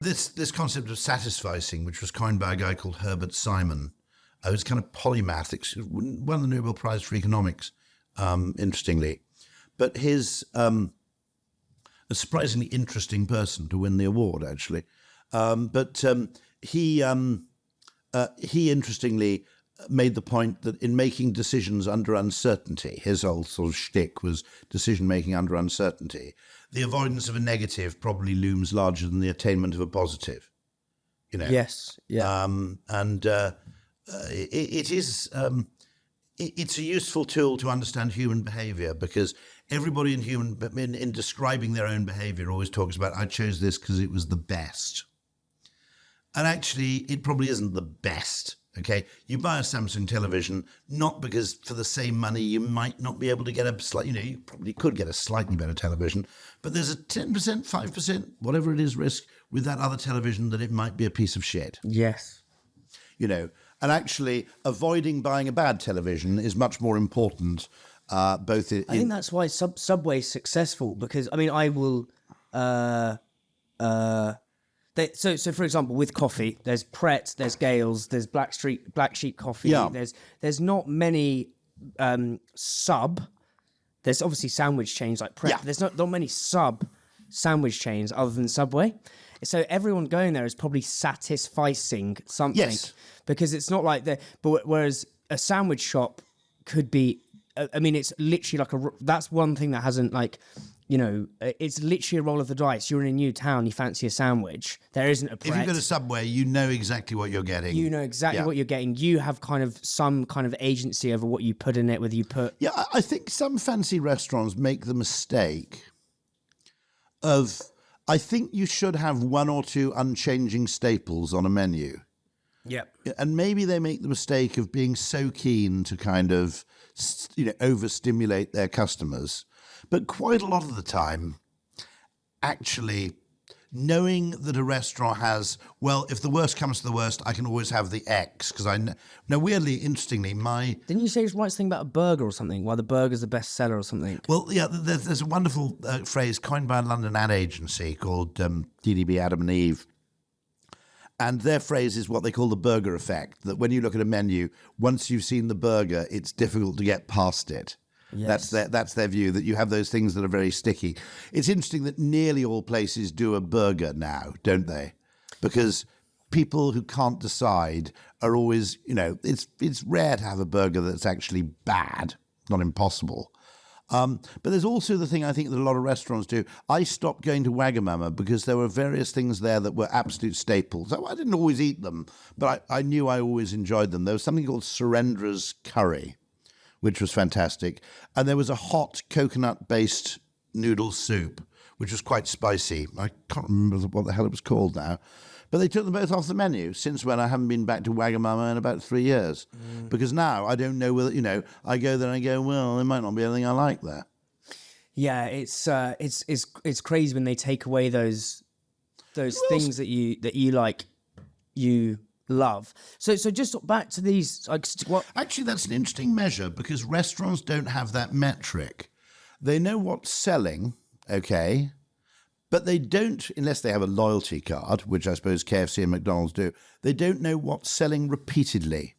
This concept of satisficing, which was coined by a guy called Herbert Simon, who's kind of polymath, won the Nobel Prize for economics, interestingly. But he's a surprisingly interesting person to win the award, actually. He interestingly made the point that in making decisions under uncertainty, his whole sort of shtick was decision-making under uncertainty, the avoidance of a negative probably looms larger than the attainment of a positive. You know? Yes, yeah. It's a useful tool to understand human behavior, because everybody in describing their own behavior always talks about, I chose this because it was the best. And actually, it probably isn't the best. Okay, you buy a Samsung television, not because for the same money you might not be able to get you probably could get a slightly better television, but there's a 10%, 5%, whatever it is, risk with that other television that it might be a piece of shit. Yes. You know, and actually avoiding buying a bad television is much more important, I think that's why Subway's successful, because, I mean, I will... So for example, with coffee, there's Pret, there's Gales, there's Black Sheep Coffee. Yeah. There's not many There's obviously sandwich chains like Pret. Yeah. But there's not many sandwich chains other than Subway. So everyone going there is probably satisficing something. Yes. Because it's not like but whereas a sandwich shop could be. I mean, it's literally like that's one thing that hasn't, like, you know, it's literally a roll of the dice. You're in a new town, you fancy a sandwich. There isn't a Pret. If you go to Subway, you know exactly what you're getting. You know exactly what you're getting. You have kind of some kind of agency over what you put in it, whether you put... Yeah, I think some fancy restaurants make the mistake of... I think you should have one or two unchanging staples on a menu. Yep. And maybe they make the mistake of being so keen to kind of, you know, overstimulate their customers. But quite a lot of the time, actually, knowing that a restaurant has, well, if the worst comes to the worst, I can always have the X, because I know. Now, weirdly, interestingly, Didn't you say the right thing about a burger or something? Why the burger's the best seller or something? Well, yeah, there's a wonderful phrase coined by a London ad agency called DDB Adam and Eve. And their phrase is what they call the burger effect, that when you look at a menu, once you've seen the burger, it's difficult to get past it. Yes. That's their view, that you have those things that are very sticky. It's interesting that nearly all places do a burger now, don't they? Because people who can't decide are always, you know, it's rare to have a burger that's actually bad, not impossible. But there's also the thing I think that a lot of restaurants do. I stopped going to Wagamama because there were various things there that were absolute staples. I didn't always eat them, but I knew I always enjoyed them. There was something called Surendra's curry, which was fantastic. And there was a hot coconut-based noodle soup, which was quite spicy. I can't remember what the hell it was called now. But they took them both off the menu, since when I haven't been back to Wagamama in about 3 years. Because now I don't know whether, you know, I go there and I go, well, there might not be anything I like there. Yeah, it's crazy when they take away those things that you like, you love. So just back to these. Actually, that's an interesting measure, because restaurants don't have that metric. They know what's selling, okay, but they don't, unless they have a loyalty card, which I suppose KFC and McDonald's do, they don't know what's selling repeatedly.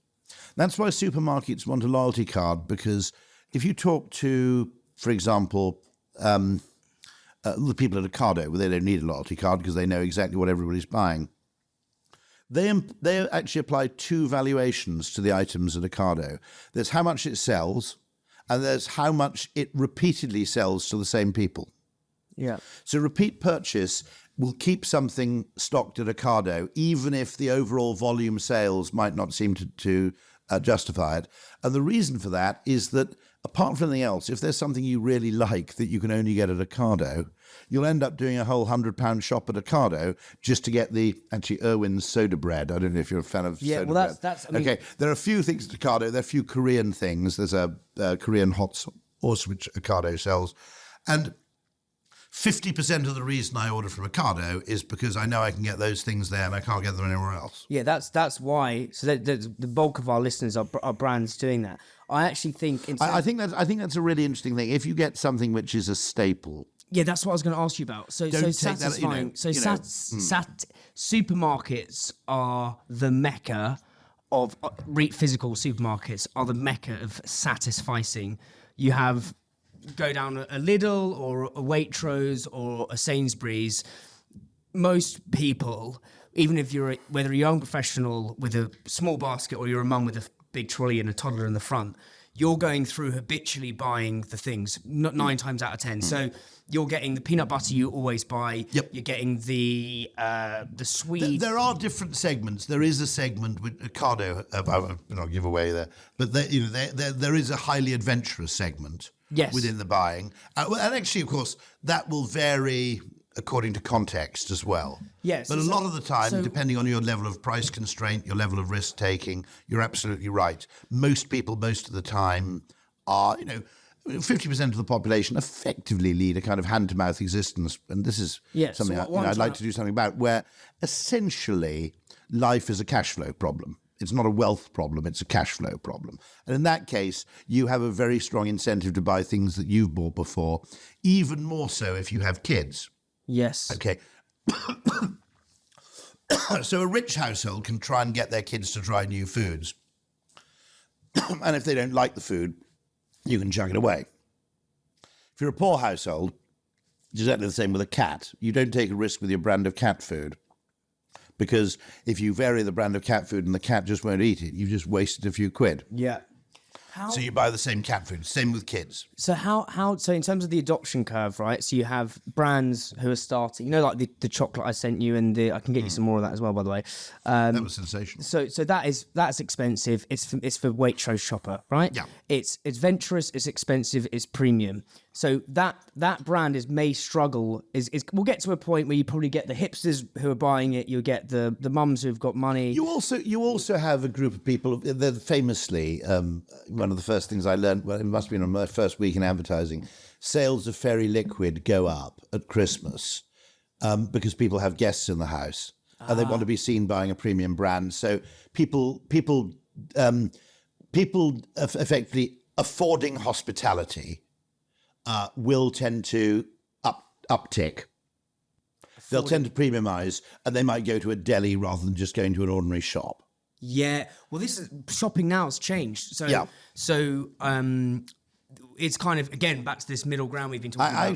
That's why supermarkets want a loyalty card, because if you talk to, for example, the people at Ocado, well, they don't need a loyalty card because they know exactly what everybody's buying. They actually apply two valuations to the items at Ocado. There's how much it sells, and there's how much it repeatedly sells to the same people. Yeah. So repeat purchase will keep something stocked at Ocado, even if the overall volume sales might not seem to justify it. And the reason for that is that, apart from anything else, if there's something you really like that you can only get at Ocado, you'll end up doing a whole £100 shop at Ocado just to get Irwin's soda bread. I don't know if you're a fan of soda bread. Well, that's I mean, okay, there are a few things at Ocado. There are a few Korean things. There's a Korean hot sauce which Ocado sells. And 50% of the reason I order from Ocado is because I know I can get those things there and I can't get them anywhere else. Yeah, that's why. So the bulk of our listeners are brands doing that. I actually think... I think that's a really interesting thing. If you get something which is a staple, Yeah, that's what I was going to ask you about. So Don't take satisfying. that, Supermarkets are the mecca of physical supermarkets are the mecca of satisficing. You have go down a Lidl or a Waitrose or a Sainsbury's. Most people, even if whether you're a young professional with a small basket or you're a mum with a big trolley and a toddler in the front, you're going through habitually buying the things, not 9 times out of 10. So you're getting the peanut butter you always buy. Yep. You're getting the sweet. There are different segments. There is a segment with Ocado. I will give away there, but there is a highly adventurous segment within the buying, and actually, of course, that will vary according to context as well. Yes, but a lot of the time, depending on your level of price constraint, your level of risk taking, you're absolutely right. Most people, most of the time, are 50% of the population effectively lead a kind of hand-to-mouth existence, and this is something I'd like to do something about, where essentially life is a cash flow problem. It's not a wealth problem, it's a cash flow problem. And in that case, you have a very strong incentive to buy things that you've bought before, even more so if you have kids. Yes. Okay. So a rich household can try and get their kids to try new foods. And if they don't like the food, you can chuck it away. If you're a poor household, it's exactly the same with a cat. You don't take a risk with your brand of cat food, because if you vary the brand of cat food and the cat just won't eat it, you've just wasted a few quid. Yeah. So you buy the same cat food. Same with kids. So so in terms of the adoption curve, right? So you have brands who are starting, like the chocolate I sent you, and I can get you some more of that as well, by the way. That was sensational. So that's expensive. It's for Waitrose shopper, right? Yeah. It's adventurous. It's expensive. It's premium. So that brand may struggle. We'll get to a point where you probably get the hipsters who are buying it. You'll get the mums who've got money. You also have a group of people. They're famously one of the first things I learned. Well, it must have been on my first week in advertising. Sales of Fairy Liquid go up at Christmas because people have guests in the house and they want to be seen buying a premium brand. So people effectively affording hospitality will tend to uptick. They'll tend to premiumize, and they might go to a deli rather than just going to an ordinary shop. Yeah. Well, shopping now has changed. So Yeah. So it's kind of, again, back to this middle ground we've been talking about. I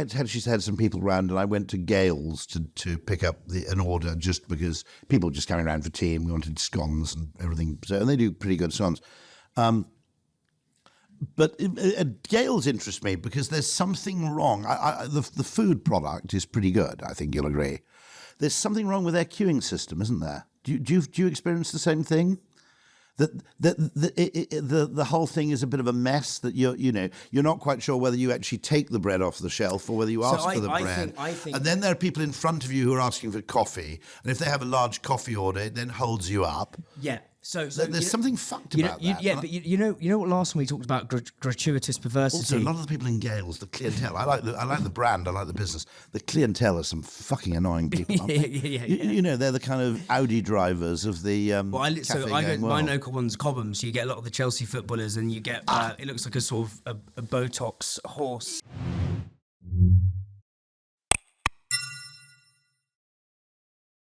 actually had some people around, and I went to Gales to pick up an order just because people were just coming around for tea, and we wanted scones and everything. And they do pretty good scones. But Gales interest me because there's something wrong. The food product is pretty good, I think you'll agree. There's something wrong with their queuing system, isn't there? Do you experience the same thing? The whole thing is a bit of a mess. That you're not quite sure whether you actually take the bread off the shelf or whether you ask for the bread. I think, and then there are people in front of you who are asking for coffee, and if they have a large coffee order, it then holds you up. Yeah. So there's something fucked about that. Yeah, but you know what? Last time we talked about gratuitous perversity. Also, a lot of the people in Gales, the clientele. I like the brand. I like the business. The clientele are some fucking annoying people. Aren't they? yeah. They're the kind of Audi drivers of the. My local one's Cobham, so you get a lot of the Chelsea footballers, and you get it looks like a sort of a Botox horse.